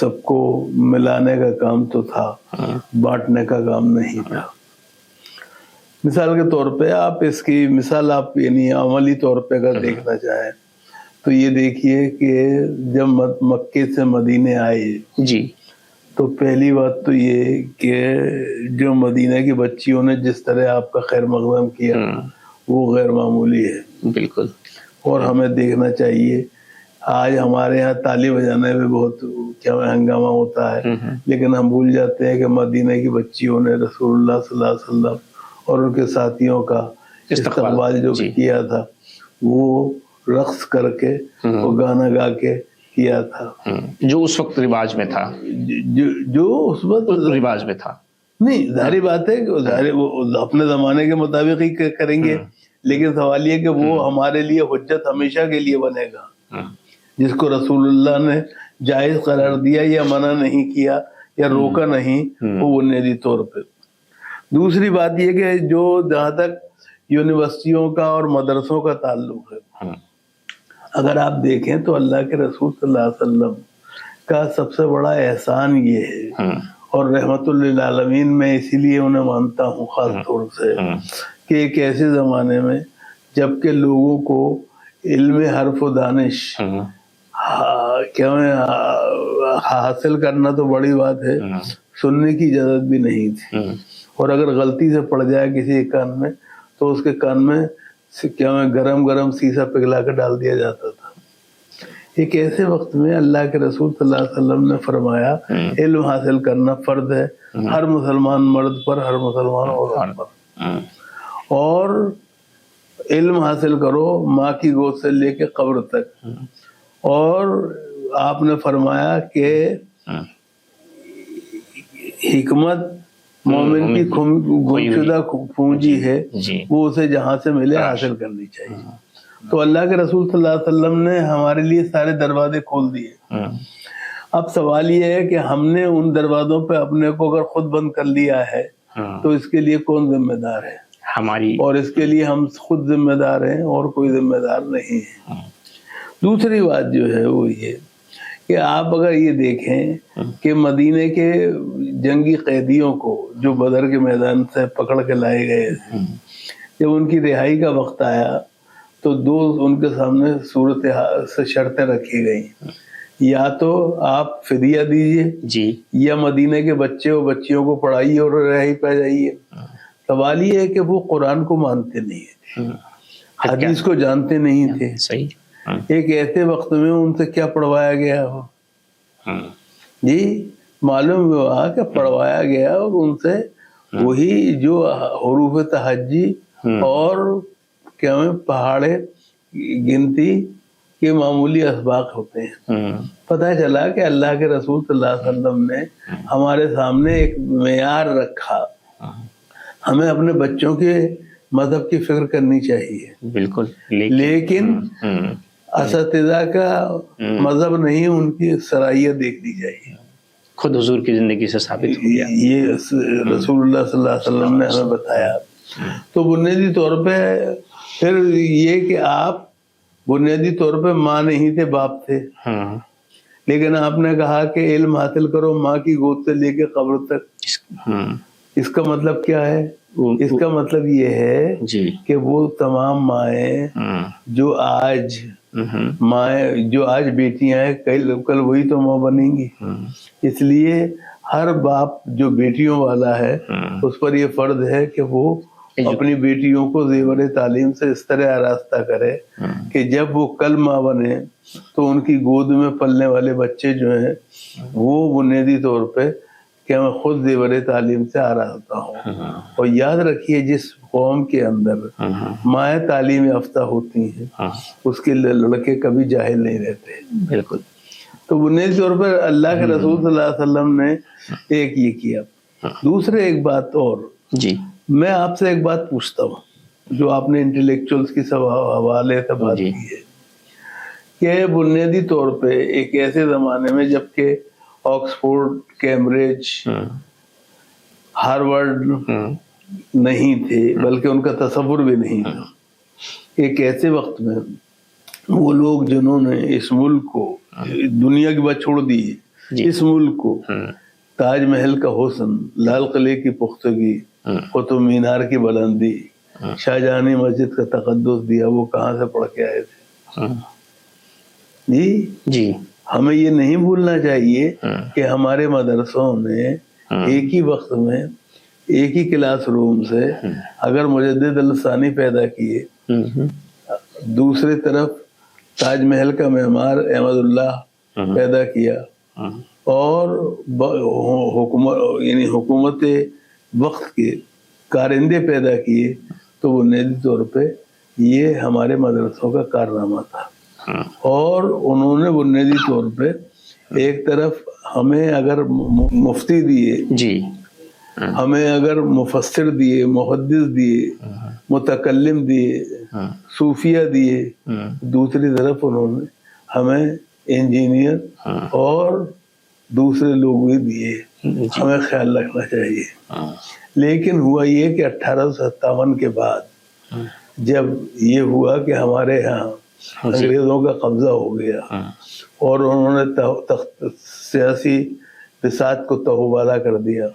سب کو ملانے کا کام تو تھا، بانٹنے کا کام نہیں تھا۔ مثال کے طور پہ آپ اس کی مثال آپ یعنی عملی طور پہ اگر دیکھنا چاہیں تو یہ دیکھیے کہ جب مکے سے مدینے آئے جی تو پہلی بات تو یہ کہ جو مدینہ کی بچیوں نے جس طرح آپ کا خیر مقدم کیا وہ غیر معمولی ہے، بالکل۔ اور ہمیں دیکھنا چاہیے آج ہمارے یہاں تالی بجانے میں بہت کیا ہنگامہ ہوتا ہے، لیکن ہم بھول جاتے ہیں کہ مدینہ کی بچیوں نے رسول اللہ صلی اللہ علیہ وسلم اور ان کے ساتھیوں کا استقبال جو کیا تھا وہ رقص کر کے اور گانا گا کے کیا تھا، جو اس وقت رواج میں تھا، جو اس وقت رواج میں تھا۔ نہیں، ظاہری بات ہے کہ ظاہر وہ اپنے زمانے کے مطابق ہی کریں گے، لیکن سوال یہ کہ وہ ہمارے لیے حجت ہمیشہ کے لیے بنے گا۔ جس کو رسول اللہ نے جائز قرار دیا یا منع نہیں کیا یا روکا نہیں، وہ بنیادی طور پہ۔ دوسری بات یہ کہ جو جہاں تک یونیورسٹیوں کا اور مدرسوں کا تعلق ہے، اگر آپ دیکھیں تو اللہ کے رسول صلی اللہ علیہ وسلم کا سب سے بڑا احسان یہ ہے، اور رحمت للعالمین میں اسی لیے انہیں مانتا ہوں خاص طور سے، کہ ایک ایسے زمانے میں جب کہ لوگوں کو علم حرف و دانش کیا حاصل کرنا تو بڑی بات ہے، سننے کی اجازت بھی نہیں تھی، اور اگر غلطی سے پڑ جائے کسی کان میں تو اس کے کان میں کیا گرم سیسا پگھلا کے ڈال دیا جاتا تھا۔ ایک ایسے وقت میں اللہ کے رسول صلی اللہ علیہ وسلم نے فرمایا علم حاصل کرنا فرض ہے ہر مسلمان مرد پر، ہر مسلمان عورت پر، اور علم حاصل کرو ماں کی گود سے لے کے قبر تک۔ اور آپ نے فرمایا کہ حکمت مومن کی گمشدہ پونجی ہے، وہ اسے جہاں سے ملے حاصل کرنی چاہیے۔ تو اللہ کے رسول صلی اللہ علیہ وسلم نے ہمارے لیے سارے دروازے کھول دیے۔ اب سوال یہ ہے کہ ہم نے ان دروازوں پہ اپنے کو اگر خود بند کر لیا ہے تو اس کے لیے کون ذمہ دار ہے؟ ہماری، اور اس کے لیے ہم خود ذمہ دار ہیں اور کوئی ذمہ دار نہیں ہے۔ دوسری بات جو ہے وہ یہ کہ آپ اگر یہ دیکھیں کہ مدینے کے جنگی قیدیوں کو جو بدر کے میدان سے پکڑ کے لائے گئے تھے، جب ان کی رہائی کا وقت آیا تو دو ان کے سامنے صورت سے شرطیں رکھی گئیں، یا تو آپ فدیہ دیجئے جی، یا مدینے کے بچے اور بچیوں کو پڑھائیے اور رہائی پہ جائیے۔ سوال یہ ہے کہ وہ قرآن کو مانتے نہیں تھے، حدیث کو جانتے نہیں تھے، صحیح۔ ایک ایسے وقت میں ان سے کیا پڑھوایا گیا ہو؟ جی معلوم ہوا کہ پڑھوایا گیا ان سے وہی جو حروف تہجی اور کیا پہاڑے گنتی کے معمولی اسباق ہوتے ہیں۔ پتہ چلا کہ اللہ کے رسول صلی اللہ علیہ وسلم نے ہمارے سامنے ایک معیار رکھا، ہمیں اپنے بچوں کے مذہب کی فکر کرنی چاہیے، بالکل، لیکن اساتذہ کا مذہب نہیں، ان کی صلاحیت دیکھنی چاہیے۔ خود حضور کی زندگی سے ثابت ہو گیا، یہ رسول اللہ صلی اللہ علیہ وسلم نے ہمیں بتایا۔ تو بنیادی طور پہ پھر یہ کہ آپ بنیادی طور پہ ماں نہیں تھے، باپ تھے، لیکن آپ نے کہا کہ علم حاصل کرو ماں کی گود سے لے کے قبر تک۔ اس کا مطلب کیا ہے؟ اس کا مطلب یہ ہے کہ وہ تمام مائیں جو آج بیٹیاں ہیں کل وہی تو ماں بنیں گی۔ اس لیے ہر باپ جو بیٹیوں والا ہے اس پر یہ فرض ہے کہ وہ اپنی بیٹیوں کو زیور تعلیم سے اس طرح آراستہ کرے کہ جب وہ کل ماں بنے تو ان کی گود میں پلنے والے بچے جو ہیں وہ بنیادی طور پہ کہ میں خود زیور تعلیم سے آراستہ ہوں۔ اور یاد رکھیے جس قوم کے اندر مائیں تعلیم یافتہ ہوتی ہیں اس کے لڑکے کبھی جاہل نہیں رہتے۔ بالکل۔ تو بنیادی طور پر اللہ کے رسول صلی اللہ علیہ وسلم نے ایک یہ کیا۔ دوسرے ایک بات اور، جی میں آپ سے ایک بات پوچھتا ہوں جو آپ نے انٹلیکچوئلز کی حوالے سے بات کی ہے کہ بنیادی طور پہ ایک ایسے زمانے میں جب کہ آکسفورڈ، کیمبرج، ہارورڈ نہیں تھے، بلکہ ان کا تصور بھی نہیں تھا، ایک ایسے وقت میں وہ لوگ جنہوں نے اس ملک کو، دنیا کی بات چھوڑ دی، اس ملک کو تاج محل کا حسن، لال قلعے کی پختگی، قطب مینار کی بلندی، شاہجہانی مسجد کا تقدس دیا، وہ کہاں سے پڑھ کے آئے تھے؟ جی ہمیں یہ نہیں بھولنا چاہیے کہ ہمارے مدرسوں میں ایک ہی وقت میں ایک ہی کلاس روم سے اگر مجدد الثانی پیدا کیے، دوسری طرف تاج محل کا معمار احمد اللہ پیدا کیا، اور حکومت وقت کے کارندے پیدا کیے، تو بنیادی طور پہ یہ ہمارے مدرسوں کا کارنامہ تھا۔ اور انہوں نے بنیادی طور پہ ایک طرف ہمیں اگر مفتی دیے، ہمیں اگر مفسر دیے، محدث دیے، متکلم دیے، صوفیہ دیے، دوسری طرف انہوں نے ہمیں انجینئر اور دوسرے لوگ بھی دیے۔ ہمیں خیال رکھنا چاہیے۔ لیکن ہوا یہ کہ 1857 کے بعد جب یہ ہوا کہ ہمارے یہاں انگریزوں کا قبضہ ہو گیا اور انہوں نے سیاسی بساط کو تہوبالا کر دیا،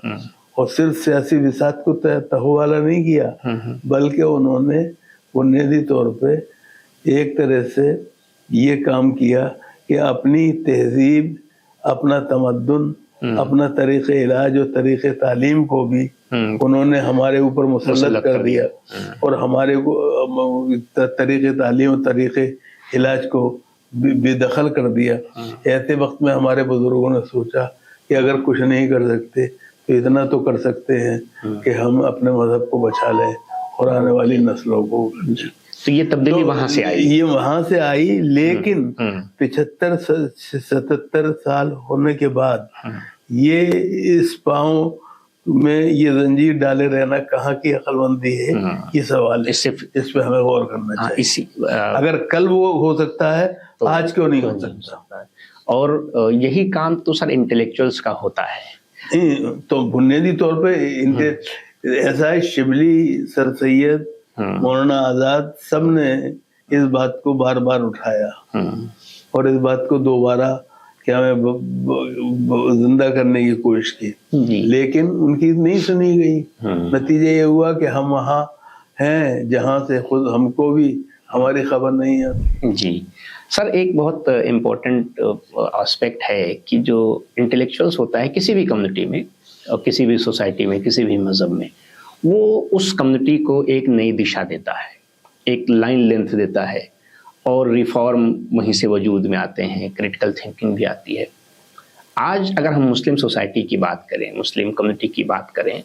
اور صرف سیاسی بساط کو تہوبالا نہیں کیا، بلکہ انہوں نے بنیادی طور پہ ایک طرح سے یہ کام کیا کہ اپنی تہذیب، اپنا تمدن، اپنا طریقہ علاج اور طریقہ تعلیم کو بھی انہوں نے ہمارے اوپر مسلط کر دیا، اور ہمارے طریقہ تعلیم اور طریقہ علاج کو بے دخل کر دیا۔ ایسے وقت میں ہمارے بزرگوں نے سوچا کہ اگر کچھ نہیں کر سکتے تو اتنا تو کر سکتے ہیں کہ ہم اپنے مذہب کو بچا لیں اور آنے والی نسلوں کو۔ تو یہ تبدیلی وہاں سے آئی، یہ وہاں سے آئی، لیکن 75-77 سال ہونے کے بعد یہ اس پاؤں میں یہ زنجیر ڈالے رہنا کہاں کی عقل مندی ہے، یہ سوال ہے۔ اس پہ ہمیں غور کرنا چاہیے۔ اگر کل وہ ہو سکتا ہے تو آج کیوں نہیں ہو سکتا؟ اور یہی کام تو سر انٹلیکچوئلس کا ہوتا ہے۔ تو بنیادی طور پہ ایسا ہے، شبلی، سر سید، مولانا آزاد، سب نے اس بات کو بار بار اٹھایا اور اس بات کو دوبارہ کیا میں زندہ کرنے کی کوشش کی، لیکن ان کی نہیں سنی گئی۔ نتیجہ یہ ہوا کہ ہم وہاں ہیں جہاں سے خود ہم کو بھی ہماری خبر نہیں ہے۔ جی سر، ایک بہت امپورٹنٹ آسپیکٹ ہے کہ جو انٹلیکچوئلس ہوتا ہے کسی بھی کمیونٹی میں اور کسی بھی سوسائٹی میں، کسی بھی مذہب میں، وہ اس کمیونٹی کو ایک نئی دشا دیتا ہے، ایک لائن لینتھ دیتا ہے، اور ریفارم وہیں سے وجود میں آتے ہیں، کریٹیکل تھنکنگ بھی آتی ہے۔ آج اگر ہم مسلم سوسائٹی کی بات کریں، مسلم کمیونٹی کی بات کریں،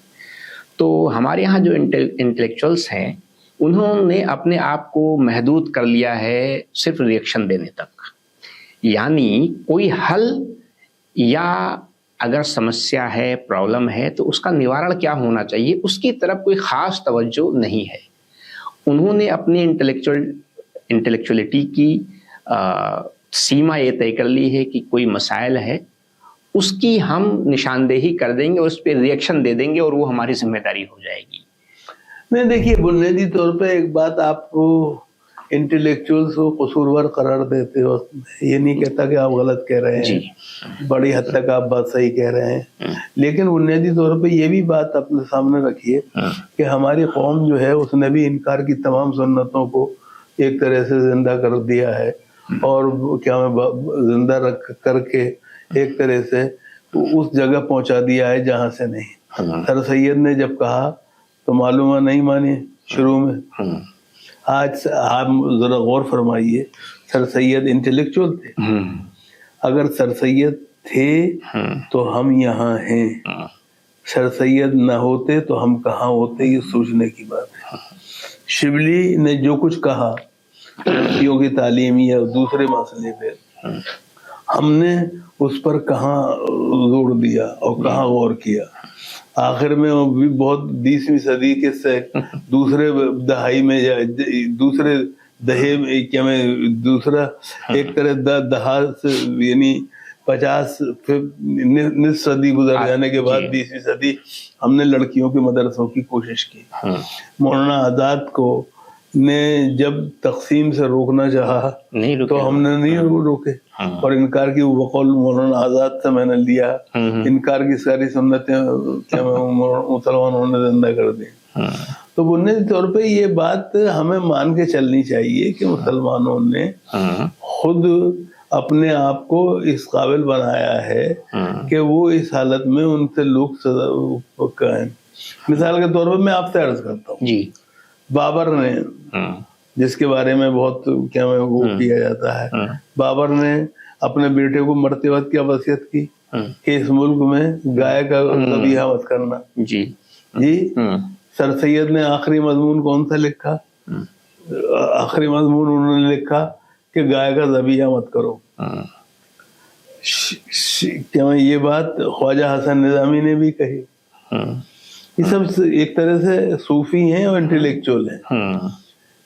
تو ہمارے ہاں جو انٹلیکچوئلس ہیں انہوں نے اپنے آپ کو محدود کر لیا ہے صرف ریئیکشن دینے تک، یعنی کوئی حل یا اگر سمسیا ہے، پرابلم ہے، تو اس کا نوارن کیا ہونا چاہیے، اس کی طرف کوئی خاص توجہ نہیں ہے۔ انہوں نے اپنی انٹلیکچولیٹی کی سیما یہ طے کر لی ہے کہ کوئی مسائل ہے، اس کی ہم نشاندہی کر دیں گے اور اس پہ ریئیکشن دے دیں گے، اور وہ ہماری ذمہ داری ہو جائے گی۔ نہیں، دیکھیے، بنیادی طور پہ ایک بات آپ کو انٹلیکچوئلس کو قصوروار قرار دیتے ہو، یہ نہیں کہتا کہ آپ غلط کہہ رہے ہیں، بڑی حد تک آپ بات صحیح کہہ رہے ہیں، لیکن بنیادی طور پہ یہ بھی بات اپنے سامنے رکھیے کہ ہماری قوم جو ہے اس نے بھی انکار کی تمام سنتوں کو ایک طرح سے زندہ کر دیا ہے، اور کیا میں زندہ رکھ کر کے ایک طرح سے اس جگہ پہنچا دیا ہے جہاں سے نہیں۔ سر سید نے جب کہا تو معلومہ نہیں مانی شروع میں۔ آج آپ ذرا غور فرمائیے، سر سید انٹلیکچوئل تھے، اگر سر سید تھے تو ہم یہاں ہیں، سر سید نہ ہوتے تو ہم کہاں ہوتے، یہ سوچنے کی بات ہے۔ شبلی نے جو کچھ کہا لڑکیوں کی تعلیم یا دوسرے مسئلے پہ، ہم نے اس پر کہاں زور دیا اور کہاں غور کیا۔ آخر میں وہ بھی بہت 20ویں صدی کے سے دوسرے دہائی میں یا دوسرے دہے میں، کیا میں دوسرا ایک طرح دہا سے، یعنی 50 نصف صدی گزر جانے کے بعد 20ویں صدی ہم نے لڑکیوں کے مدرسوں کی کوشش کی۔ مولانا آزاد کو نے جب تقسیم سے روکنا چاہا تو ہم نے نہیں روکے، اور انکار کی بقول مولانا آزاد سے میں نے لیا، انکار کی ساری سنتیں مسلمانوں نے زندہ کر دی۔ تو بنیادی طور پہ یہ بات ہمیں مان کے چلنی چاہیے کہ مسلمانوں نے خود اپنے آپ کو اس قابل بنایا ہے کہ وہ اس حالت میں ان سے لوگ سزا۔ مثال کے طور پر میں آپ سے عرض کرتا ہوں، جی بابر نے، جس کے بارے میں بہت کیا وہ کیا جاتا ہے، بابر نے اپنے بیٹے کو مرتے وقت کیا وصیت کی کہ اس ملک میں گائے کا ذبیحہ مت کرنا۔ جی سر سید نے آخری مضمون کون سا لکھا؟ آخری مضمون انہوں نے لکھا کہ گائے کا ذبیحہ مت کرو۔ کیا یہ بات خواجہ حسن نظامی نے بھی کہی۔ یہ سب ایک طرح سے صوفی ہیں اور انٹلیکچوئل ہیں،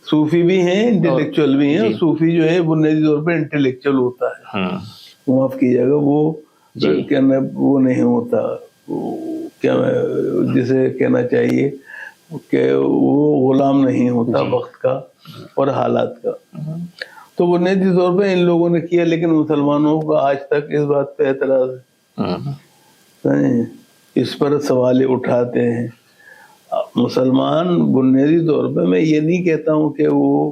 صوفی بھی ہیں انٹلیکچوئل بھی ہیں، اور صوفی جو ہے بنیادی طور پہ انٹلیکچوئل ہوتا ہے، معاف کیجیے گا، وہ وہ نہیں ہوتا، کیا جسے کہنا چاہیے کہ وہ غلام نہیں ہوتا وقت کا اور حالات کا۔ تو بنیادی طور پہ ان لوگوں نے کیا، لیکن مسلمانوں کا آج تک اس بات پہ اعتراض ہے، اس پر سوال اٹھاتے ہیں۔ مسلمان بنیادی طور پہ، میں یہ نہیں کہتا ہوں کہ وہ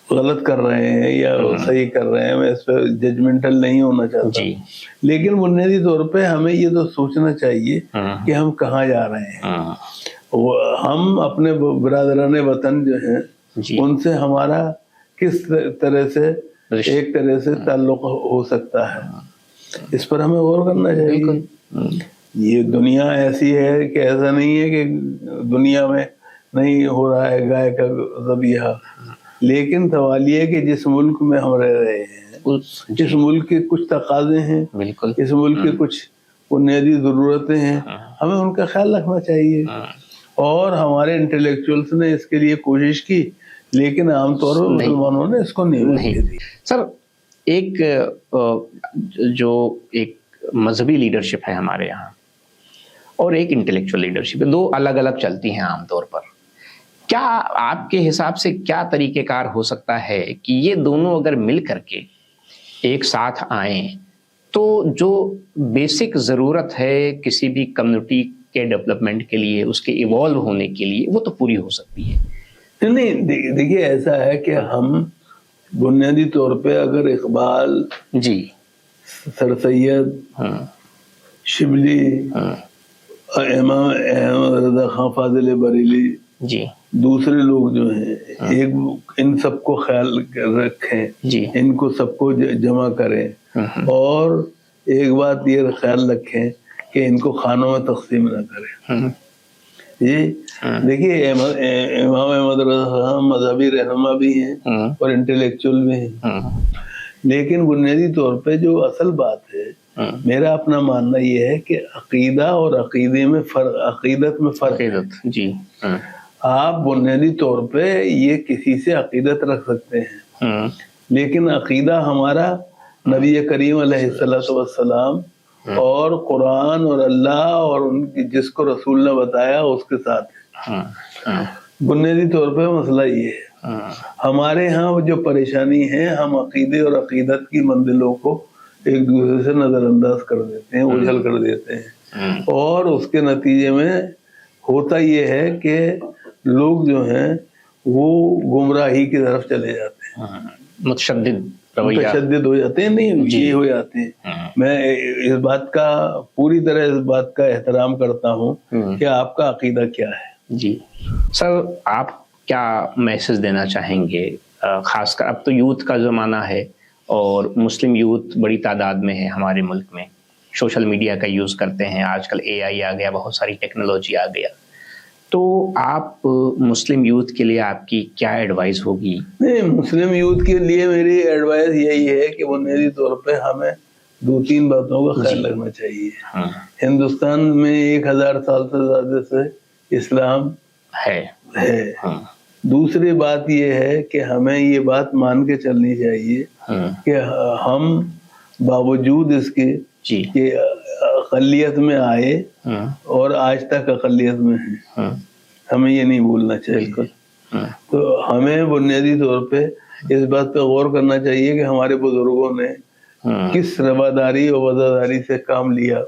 غلط کر رہے ہیں یا صحیح کر رہے ہیں، میں اس پہ ججمنٹل نہیں ہونا چاہتا، لیکن بنیادی طور پہ ہمیں یہ تو سوچنا چاہیے کہ ہم کہاں جا رہے ہیں۔ ہم اپنے برادران وطن جو ہیں ان سے ہمارا کس طرح سے ایک طرح سے تعلق ہو سکتا ہے، اس پر ہمیں غور کرنا چاہیے۔ یہ دنیا ایسی ہے کہ ایسا نہیں ہے کہ دنیا میں نہیں ہو رہا ہے گائے کا ذبیحہ، لیکن سوال یہ ہے کہ جس ملک میں ہم رہ رہے ہیں، اس ملک کے کچھ تقاضے ہیں، اس ملک کے کچھ بنیادی ضرورتیں ہیں، ہمیں ان کا خیال رکھنا چاہیے، اور ہمارے انٹلیکچوئلس نے اس کے لیے کوشش کی، لیکن عام طور پر مسلمانوں نے اس کو نہیں دی۔ سر، ایک جو ایک مذہبی لیڈرشپ ہے ہمارے یہاں اور ایک انٹلیکچوئل لیڈرشپ ہے، دو الگ الگ چلتی ہیں عام طور پر، کیا آپ کے حساب سے کیا طریقہ کار ہو سکتا ہے کہ یہ دونوں اگر مل کر کے ایک ساتھ آئیں تو جو بیسک ضرورت ہے کسی بھی کمیونٹی کے ڈیولپمنٹ کے لیے، اس کے ایوالو ہونے کے لیے، وہ تو پوری ہو سکتی ہے؟ نہیں، دیکھیے ایسا ہے کہ ہم بنیادی طور پہ اگر اقبال، جی سر سید، شبلی، امام احمد رضا خان فاضل بریلی، جی دوسرے لوگ جو ہیں، ایک ان سب کو خیال رکھیں، ان کو سب کو جمع کریں، اور ایک بات یہ خیال رکھیں کہ ان کو خانوں میں تقسیم نہ کریں۔ دیکھیے امام احمد رضا خان مذہبی رہنما بھی ہیں اور انٹلیکچوئل بھی ہیں، لیکن بنیادی طور پہ جو اصل بات ہے، میرا اپنا ماننا یہ ہے کہ عقیدہ اور عقیدے میں فرق، عقیدت میں فرق ہے۔ جی آپ بنیادی طور پہ یہ کسی سے عقیدت رکھ سکتے ہیں، لیکن عقیدہ ہمارا نبی کریم علیہ الصلوۃ والسلام اور قرآن اور اللہ اور ان کی جس کو رسول نے بتایا اس کے ساتھ ہے۔ بنیادی طور پہ مسئلہ یہ ہے، ہمارے ہاں جو پریشانی ہے، ہم عقیدے اور عقیدت کی منزلوں کو ایک دوسرے سے نظر انداز کر دیتے ہیں، اجھل کر دیتے ہیں، اور اس کے نتیجے میں ہوتا یہ ہے کہ لوگ جو ہیں وہ گمراہی کی طرف چلے جاتے ہیں، متشدد ہو جاتے ہیں، نہیں یہ ہو جاتے ہیں۔ میں اس بات کا پوری طرح اس بات کا احترام کرتا ہوں کہ آپ کا عقیدہ کیا ہے۔ جی سر، آپ کیا میسج دینا چاہیں گے، خاص کر اب تو یوتھ کا زمانہ ہے اور مسلم یوتھ بڑی تعداد میں ہے ہمارے ملک میں، سوشل میڈیا کا یوز کرتے ہیں، آج کل AI آ گیا، بہت ساری ٹیکنالوجی آ گیا، تو آپ مسلم یوتھ کے لیے آپ کی کیا ایڈوائز ہوگی؟ نہیں، مسلم یوتھ کے لیے میری ایڈوائز یہی ہے کہ بنیادی طور پہ ہمیں 2-3 باتوں کا خیال رکھنا چاہیے۔ ہندوستان میں 1000 سال سے زیادہ سے اسلام ہے۔ دوسری بات یہ ہے کہ ہمیں یہ بات مان کے چلنی چاہیے کہ ہم باوجود اس کے کہ اقلیت میں آئے اور آج تک اقلیت میں ہیں، ہمیں یہ نہیں بھولنا چاہیے. بالکل. تو ہمیں بنیادی طور پہ اس بات پہ غور کرنا چاہیے کہ ہمارے بزرگوں نے کس رواداری اور وفاداری سے کام لیا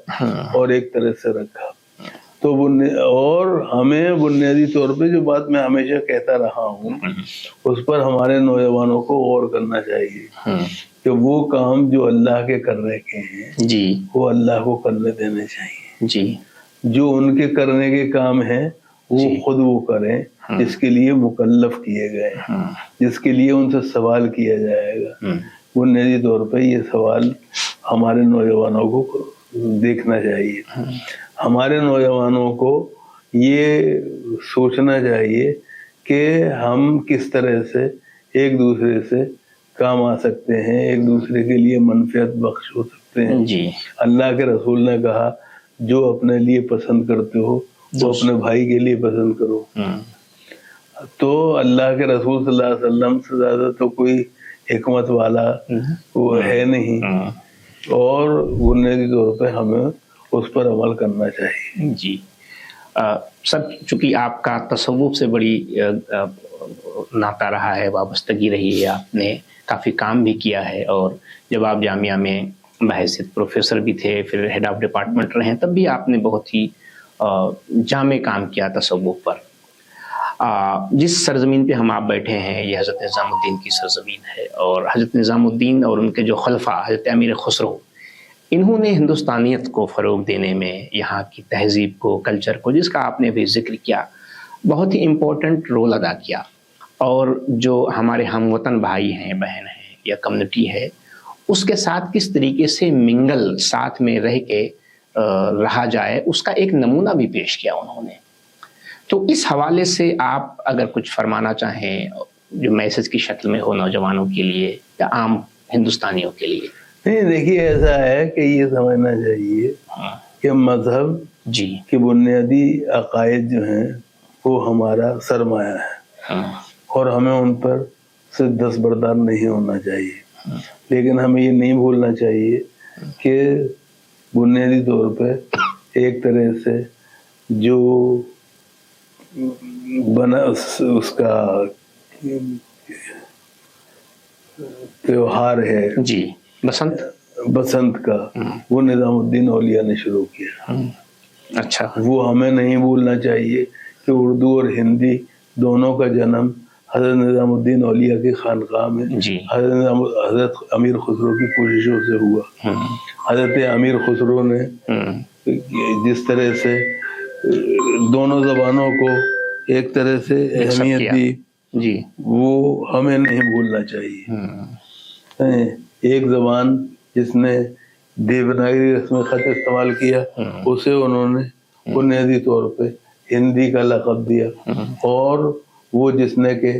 اور ایک طرح سے رکھا. تو اور ہمیں بنیادی طور پہ جو بات میں ہمیشہ کہتا رہا ہوں اس پر ہمارے نوجوانوں کو غور کرنا چاہیے کہ وہ کام جو اللہ کے کرنے کے ہیں جی وہ اللہ کو کرنے دینے چاہیے. جی. جو ان کے کرنے کے کام ہیں وہ خود وہ کریں جس کے لیے مکلف کیے گئے ہیں، جس کے لیے ان سے سوال کیا جائے گا. بنیادی طور پہ یہ سوال ہمارے نوجوانوں کو دیکھنا چاہیے. ہمارے نوجوانوں کو یہ سوچنا چاہیے کہ ہم کس طرح سے ایک دوسرے سے کام آ سکتے ہیں، ایک دوسرے کے لیے منفعت بخش ہو سکتے ہیں. جی. اللہ کے رسول نے کہا جو اپنے لیے پسند کرتے ہو وہ اپنے بھائی کے لیے پسند کرو. تو اللہ کے رسول صلی اللہ علیہ وسلم سے زیادہ تو کوئی حکمت والا وہ ہے نہیں، اور بنیادی طور پہ ہمیں اس پر عمل کرنا چاہیے. جی. سر چونکہ آپ کا تصوف سے بڑی ناطہ رہا ہے، وابستگی رہی ہے، آپ نے کافی کام بھی کیا ہے، اور جب آپ جامعہ میں بحیثیت پروفیسر بھی تھے، پھر ہیڈ آف ڈپارٹمنٹ رہے، تب بھی آپ نے بہت ہی جامع کام کیا تصوف پر. جس سرزمین پہ ہم آپ بیٹھے ہیں یہ حضرت نظام الدین کی سرزمین ہے، اور حضرت نظام الدین اور ان کے جو خلفاء حضرت امیر خسرو، انہوں نے ہندوستانیت کو فروغ دینے میں یہاں کی تہذیب کو، کلچر کو، جس کا آپ نے بھی ذکر کیا، بہت ہی امپورٹنٹ رول ادا کیا. اور جو ہمارے ہم وطن بھائی ہیں، بہن ہیں یا کمیونٹی ہے، اس کے ساتھ کس طریقے سے منگل ساتھ میں رہ کے رہا جائے، اس کا ایک نمونہ بھی پیش کیا انہوں نے. تو اس حوالے سے آپ اگر کچھ فرمانا چاہیں جو میسج کی شکل میں ہو نوجوانوں کے لیے یا عام ہندوستانیوں کے لیے. نہیں، دیکھیے ایسا ہے کہ یہ سمجھنا چاہیے کہ مذہب جی کے بنیادی عقائد جو ہیں وہ ہمارا سرمایہ ہے، اور ہمیں ان پر سے دستبردار نہیں ہونا چاہیے. لیکن ہمیں یہ نہیں بھولنا چاہیے کہ بنیادی طور پہ ایک طرح سے جو بنا اس کا تیوہار ہے جی بسنت کا، وہ نظام الدین اولیاء نے شروع کیا. اچھا. وہ ہمیں نہیں بھولنا چاہیے کہ اردو اور ہندی دونوں کا جنم حضرت نظام الدین اولیاء کی خانقاہ میں حضرت امیر خسرو کی کوششوں سے ہوا. حضرت امیر خسرو نے جس طرح سے دونوں زبانوں کو ایک طرح سے اہمیت دی، جی وہ ہمیں نہیں بھولنا چاہیے. ایک زبان جس نے دیوناگری رسم خط استعمال کیا، اسے انہوں نے بنیادی طور پہ ہندی کا لقب دیا، اور وہ جس نے کہ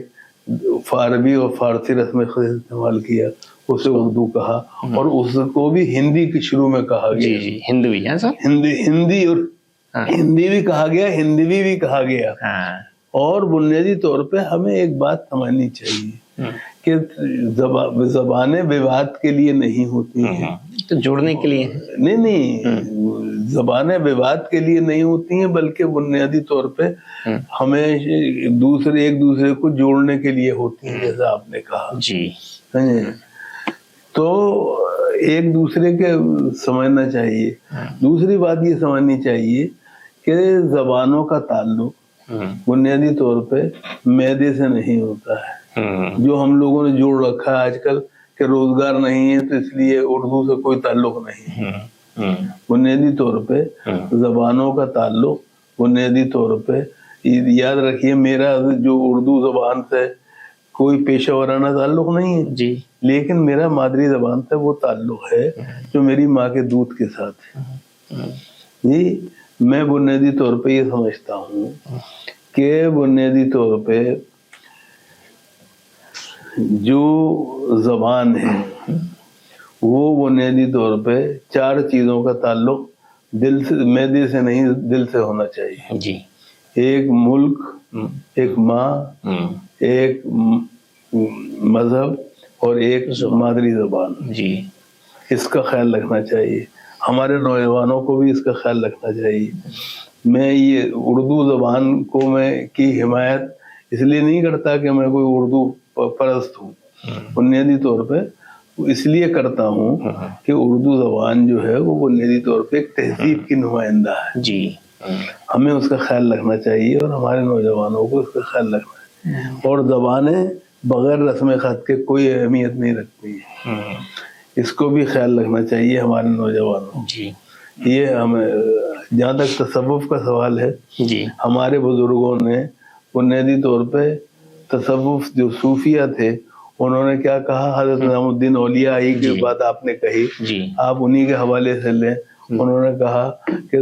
عربی اور فارسی رسم خط استعمال کیا اسے اردو کہا، اور اس کو بھی ہندی کے شروع میں کہا گیا. جی ہندوی ہے سر، ہندی اور ہندی بھی کہا گیا، ہندوی بھی کہا گیا. اور بنیادی طور پہ ہمیں ایک بات سمجھنی چاہیے کہ زبانیں وواد کے لیے نہیں ہوتی ہیں، تو جوڑنے کے لیے. نہیں، زبانیں وواد کے لیے نہیں ہوتی ہیں، بلکہ بنیادی طور پہ ہمیں ایک دوسرے کو جوڑنے کے لیے ہوتی ہیں، جیسا آپ نے کہا. جی. تو ایک دوسرے کے سمجھنا چاہیے. دوسری بات یہ سمجھنی چاہیے کہ زبانوں کا تعلق بنیادی طور پہ معدے سے نہیں ہوتا ہے. جو ہم لوگوں نے جوڑ رکھا ہے آج کل کہ روزگار نہیں ہے تو اس لیے اردو سے کوئی تعلق نہیں. بنیادی طور پہ زبانوں کا تعلق بنیادی طور پہ یاد رکھیے، میرا جو اردو زبان سے کوئی پیشہ ورانہ تعلق نہیں ہے جی، لیکن میرا مادری زبان سے وہ تعلق ہے جو میری ماں کے دودھ کے ساتھ ہے. جی، میں بنیادی طور پہ یہ سمجھتا ہوں کہ بنیادی طور پہ جو زبان ہے وہ بنیادی طور پہ 4 چیزوں کا تعلق دل سے، معدے سے نہیں، دل سے ہونا چاہیے. جی. ایک ملک، ایک ماں، ایک مذہب اور ایک مادری زبان. جی، اس کا خیال رکھنا چاہیے. ہمارے نوجوانوں کو بھی اس کا خیال رکھنا چاہیے. میں یہ اردو زبان کو میں کی حمایت اس لیے نہیں کرتا کہ میں کوئی اردو پرست ہوں، بنیادی طور پہ اس لیے کرتا ہوں کہ اردو زبان جو ہے وہ بنیادی طور پہ ایک تہذیب کی نمائندہ ہے جی، ہمیں اس کا خیال رکھنا چاہیے اور ہمارے نوجوانوں کو اس کا خیال رکھنا ہے، اور زبانیں بغیر رسم خط کے کوئی اہمیت نہیں رکھتی ہیں، اس کو بھی خیال رکھنا چاہیے ہمارے نوجوانوں کو۔ جی یہ ہمیں جہاں تک تصوف کا سوال ہے، جی ہمارے بزرگوں نے بنیادی طور پہ تصوف جو صوفیہ تھے انہوں نے کیا کہا، حضرت نظام الدین اولیائی کی بات آپ نے کہی، جی آپ انہی کے حوالے سے لیں، انہوں نے کہا کہ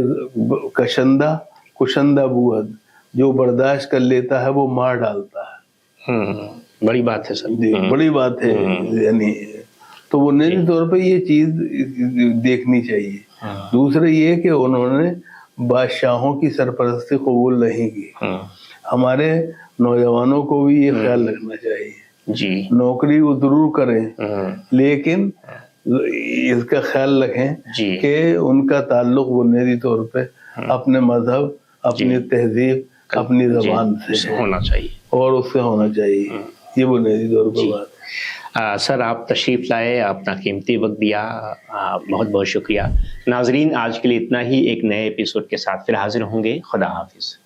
کشندہ بوہد جو برداشت کر لیتا ہے وہ مار ڈالتا ہے۔ بڑی بات ہے سر، جی بڑی بات ہے، یعنی تو بنیادی طور پہ یہ چیز دیکھنی چاہیے۔ دوسرے یہ کہ انہوں نے بادشاہوں کی سرپرستی قبول نہیں کی، ہمارے نوجوانوں کو بھی یہ خیال رکھنا چاہیے، جی نوکری وہ ضرور کریں لیکن اس کا خیال رکھیں جی کہ ان کا تعلق بنیادی طور پہ اپنے مذہب، اپنی تہذیب، اپنی زبان سے ہونا چاہیے، اور اس سے ہونا چاہیے، یہ بنیادی طور پہ بات ہے۔ سر آپ تشریف لائے، اپنا قیمتی وقت دیا، بہت بہت شکریہ۔ ناظرین آج کے لیے اتنا ہی، ایک نئے ایپیسوڈ کے ساتھ پھر حاضر ہوں گے۔ خدا حافظ۔